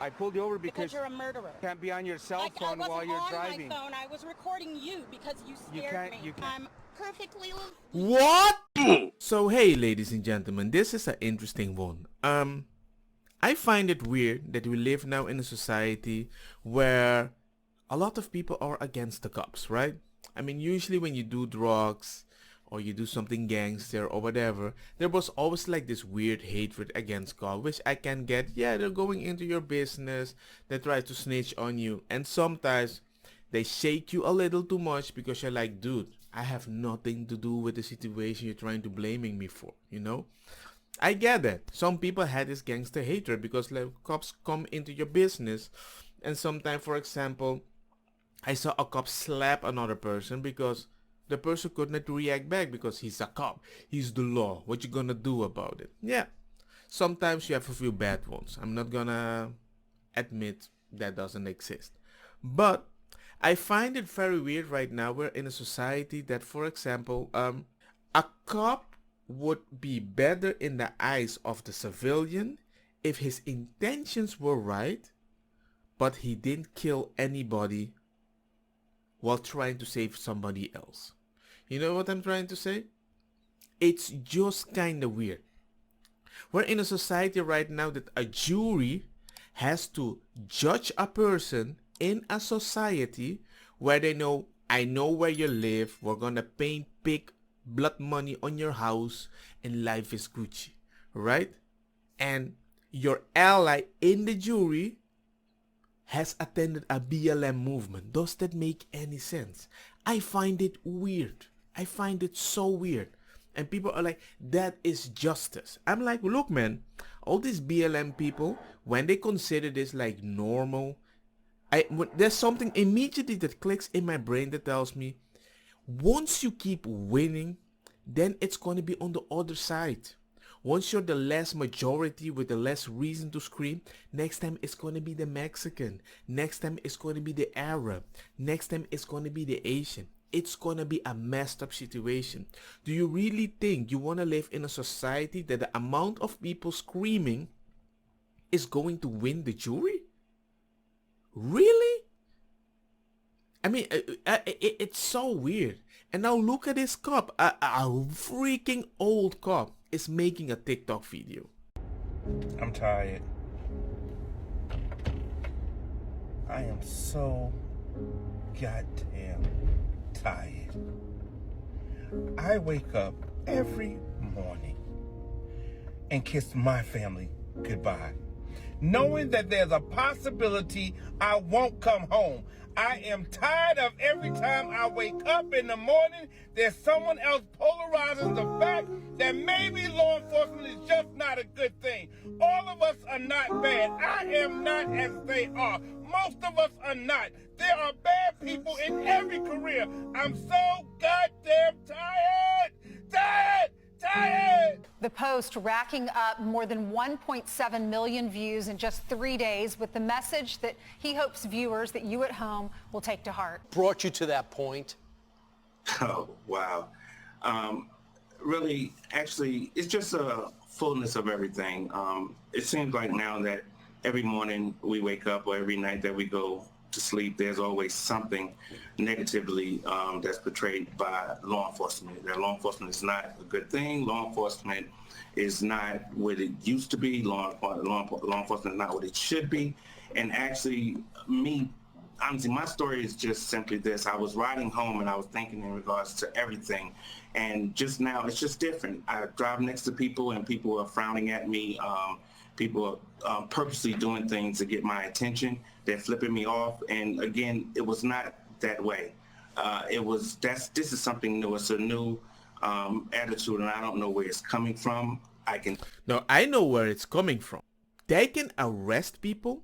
I pulled you over Because because you're a murderer. you can't be on your cell phone while you're driving. I wasn't on my phone. I was recording you because you scared me. I'm perfectly... What? So hey, ladies and gentlemen, this is an interesting one. I find it weird that we live now in a society where a lot of people are against the cops, right? I mean, usually when you do drugs or you do something gangster or whatever, there was always like this weird hatred against cops, which I can get. Yeah, they're going into your business, they try to snitch on you, and sometimes they shake you a little too much because you're like, dude, I have nothing to do with the situation you're trying to blaming me for, you know? I get that. Some people had this gangster hatred because like cops come into your business, and sometimes, for example, I saw a cop slap another person because the person could not react back because he's a cop. He's the law. What you gonna do about it? Yeah. Sometimes you have a few bad ones. I'm not gonna admit that doesn't exist. But I find it very weird right now. We're in a society that, for example, a cop would be better in the eyes of the civilian if his intentions were right, but he didn't kill anybody while trying to save somebody else. You know what I'm trying to say? It's just kind of weird. We're in a society right now that a jury has to judge a person in a society where they know, I know where you live, we're gonna paint big blood money on your house, and life is Gucci, right? And your ally in the jury has attended a BLM movement. Does that make any sense? I find it weird. I find it so weird. And people are like, that is justice. I'm like, look, man, all these BLM people, when they consider this like normal, there's something immediately that clicks in my brain that tells me, once you keep winning, then it's going to be on the other side. Once you're the less majority with the less reason to scream, next time it's going to be the Mexican. Next time it's going to be the Arab. Next time it's going to be the Asian. It's going to be a messed up situation. Do you really think you want to live in a society that the amount of people screaming is going to win the jury? Really? I mean, it's so weird. And now look at this cop. A freaking old cop is making a TikTok video. I'm tired. I am so goddamn tired. I wake up every morning and kiss my family goodbye, knowing that there's a possibility I won't come home. I am tired of every time I wake up in the morning, there's someone else polarizing the fact that maybe law enforcement is just not a good thing. All of us are not bad. I am not as they are. Most of us are not. There are bad people in every career. I'm so goddamn tired. Tired. The Post racking up more than 1.7 million views in just 3 days with the message that he hopes viewers, that you at home, will take to heart. Brought you to that point? Oh, wow. Really, actually, it's just a fullness of everything. It seems like now that every morning we wake up or every night that we go to sleep, there's always something negatively that's portrayed by law enforcement. That law enforcement is not a good thing. Law enforcement is not what it used to be. Law enforcement is not what it should be. And actually, honestly, my story is just simply this. I was riding home and I was thinking in regards to everything. And just now, it's just different. I drive next to people and people are frowning at me. People are purposely doing things to get my attention. They're flipping me off. And again, it was not that way. This is something new. It's a new attitude, and I don't know where it's coming from. No, I know where it's coming from. They can arrest people.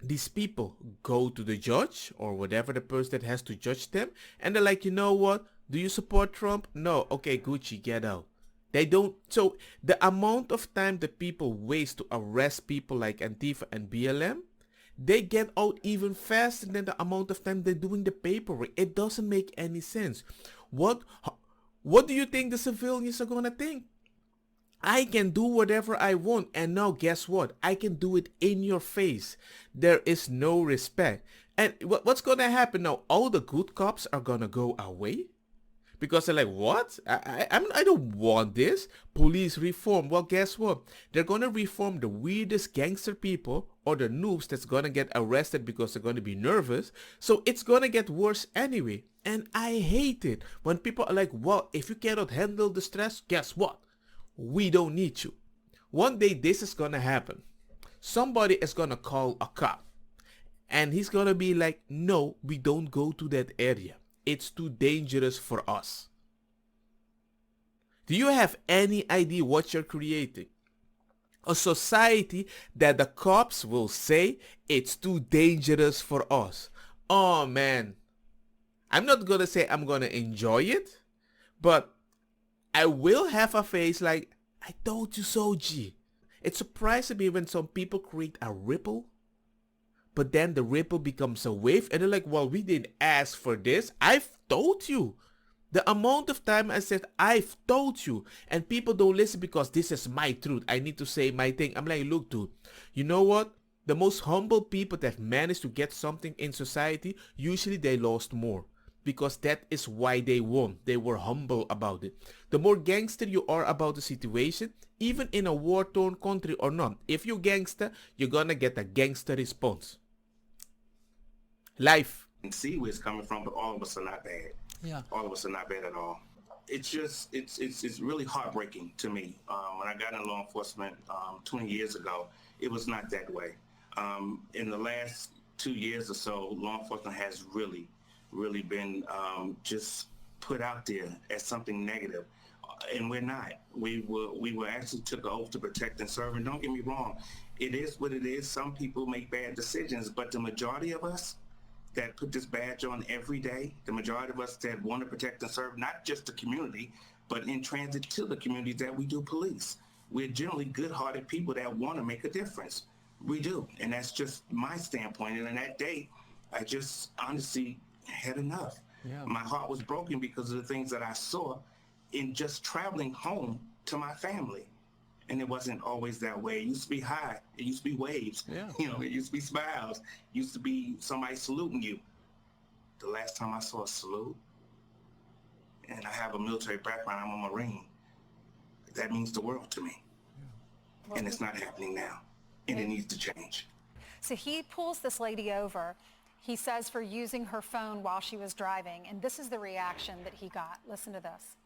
These people go to the judge or whatever the person that has to judge them, and they're like, you know what? Do you support Trump? No. Okay, Gucci, get out. They don't. So the amount of time that people waste to arrest people like Antifa and BLM, they get out even faster than the amount of time they're doing the paperwork. It doesn't make any sense. What do you think the civilians are gonna think? I can do whatever I want, and now guess what? I can do it in your face. There is no respect. And what's gonna happen now? All the good cops are gonna go away? Because they're like, what? I don't want this. Police reform. Well, guess what? They're gonna reform the weirdest gangster people or the noobs that's gonna get arrested because they're gonna be nervous. So it's gonna get worse anyway. And I hate it when people are like, well, if you cannot handle the stress, guess what? We don't need you. One day this is gonna happen. Somebody is gonna call a cop. And he's gonna be like, no, we don't go to that area. It's too dangerous for us. Do you have any idea what you're creating? A society that the cops will say it's too dangerous for us. Oh man. I'm not gonna say I'm gonna enjoy it, but I will have a face like, I told you so, G. It surprises me when some people create a ripple, but then the ripple becomes a wave and they're like, well, we didn't ask for this. I've told you. The amount of time I said, I've told you, and people don't listen because this is my truth. I need to say my thing. I'm like, look, dude, you know what? The most humble people that managed to get something in society, usually they lost more. Because that is why they won. They were humble about it. The more gangster you are about the situation, even in a war-torn country or not, if you gangster, you're gonna get a gangster response. Life. And see where it's coming from, but all of us are not bad. Yeah. All of us are not bad at all. It's just, it's really heartbreaking to me. When I got in law enforcement 20 years ago, it was not that way. In the last 2 years or so, law enforcement has really been just put out there as something negative, and we're not. We were actually took an oath to protect and serve, and don't get me wrong, it is what it is. Some people make bad decisions, but the majority of us that put this badge on every day, the majority of us that want to protect and serve not just the community, but in transit to the communities that we do police, we're generally good-hearted people that want to make a difference. We do, and that's just my standpoint. And in that day, I just honestly had enough. Yeah. My heart was broken because of the things that I saw in just traveling home to my family. And it wasn't always that way. It used to be high. It used to be waves. Yeah. You know, it used to be smiles. It used to be somebody saluting you. The last time I saw a salute, and I have a military background, I'm a Marine, that means the world to me. Yeah. And it's not happening now. And it needs to change. So he pulls this lady over. He says for using her phone while she was driving, and this is the reaction that he got. Listen to this.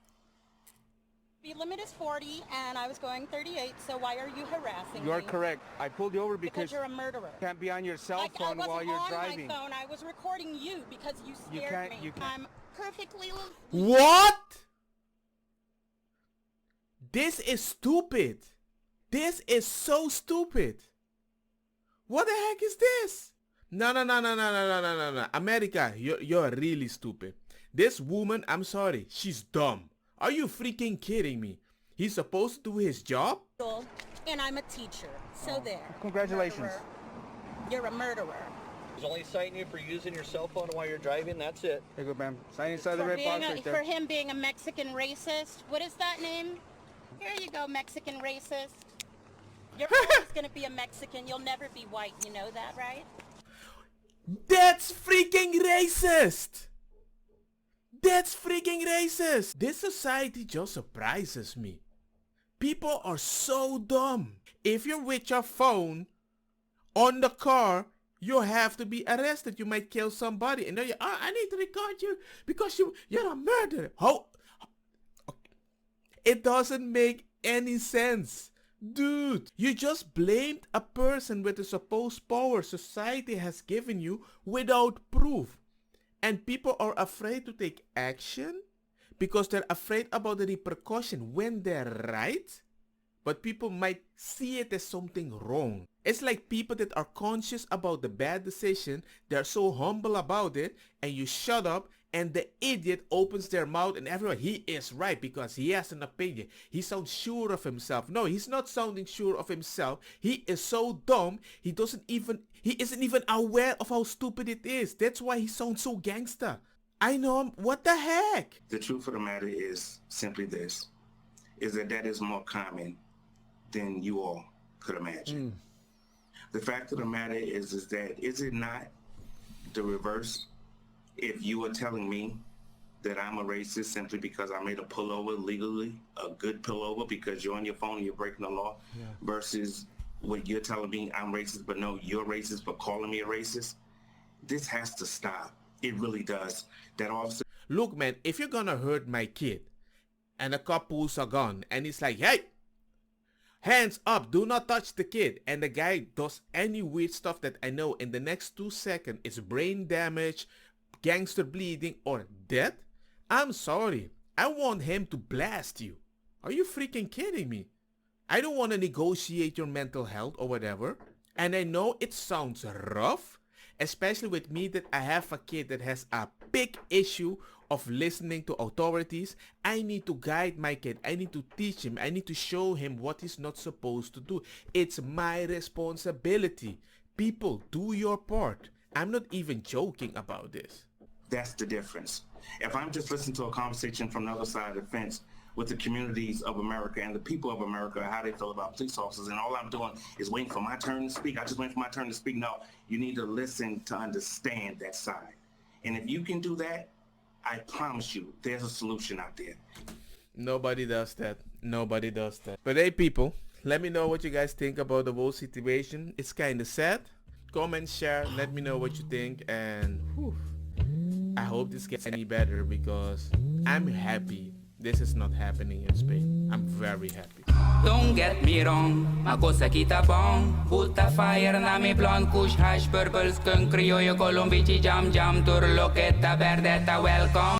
Speed limit is 40, and I was going 38, so why are you harassing me? You're correct. I pulled you over because you're a murderer. You can't be on your cell phone while you're driving. I wasn't on my phone. I was recording you because you scared me. I'm perfectly... What? This is stupid. This is so stupid. What the heck is this? No. America, you're really stupid. This woman, I'm sorry, she's dumb. Are you freaking kidding me? He's supposed to do his job? And I'm a teacher, so there. Congratulations. Murderer. You're a murderer. He's only citing you for using your cell phone while you're driving, that's it. There you go, ma'am. Sign inside the red box right there. For him being a Mexican racist. What is that name? Here you go, Mexican racist. You're always going to be a Mexican. You'll never be white. You know that, right? That's freaking racist! That's freaking racist! This society just surprises me. People are so dumb. If you're with your phone on the car, you have to be arrested. You might kill somebody. And then I need to record you because you're a murderer. How? It doesn't make any sense. Dude, you just blamed a person with the supposed power society has given you without proof. And people are afraid to take action because they're afraid about the repercussion when they're right. But people might see it as something wrong. It's like people that are conscious about the bad decision, they're so humble about it, and you shut up, and the idiot opens their mouth and everyone, he is right because he has an opinion. He sounds sure of himself. No, he's not sounding sure of himself. He is so dumb, he isn't even aware of how stupid it is. That's why he sounds so gangster. I know him. What the heck? The truth of the matter is simply this, is that is more common than you all could imagine. The fact of the matter is that, is it not the reverse? If you are telling me that I'm a racist simply because I made a pullover legally, a good pullover because you're on your phone and you're breaking the law, versus what you're telling me I'm racist, but no, you're racist for calling me a racist, this has to stop. It really does. That officer. Look, man, if you're gonna hurt my kid and a cop pulls a gun and he's like, hey, hands up, do not touch the kid, and the guy does any weird stuff that I know in the next 2 seconds is brain damage, gangster bleeding, or death, I'm sorry. I want him to blast you. Are you freaking kidding me? I don't want to negotiate your mental health or whatever. And I know it sounds rough, especially with me that I have a kid that has a big issue of listening to authorities. I need to guide my kid. I need to teach him. I need to show him what he's not supposed to do. It's my responsibility. People, do your part. I'm not even joking about this. That's the difference. If I'm just listening to a conversation from the other side of the fence with the communities of America and the people of America, how they feel about police officers, and all I'm doing is waiting for my turn to speak. I just wait for my turn to speak. No, you need to listen to understand that side. And if you can do that, I promise you, there's a solution out there. Nobody does that. Nobody does that. But hey, people, let me know what you guys think about the whole situation. It's kind of sad. Comment, share, let me know what you think, and I hope this gets any better because I'm happy this is not happening in Spain. I'm very happy. Don't get me wrong, ako sa kita bong. Buta fire na mi blonde kush hash purple skunk criollo colombici jam jam turloqueta verdeta welcome.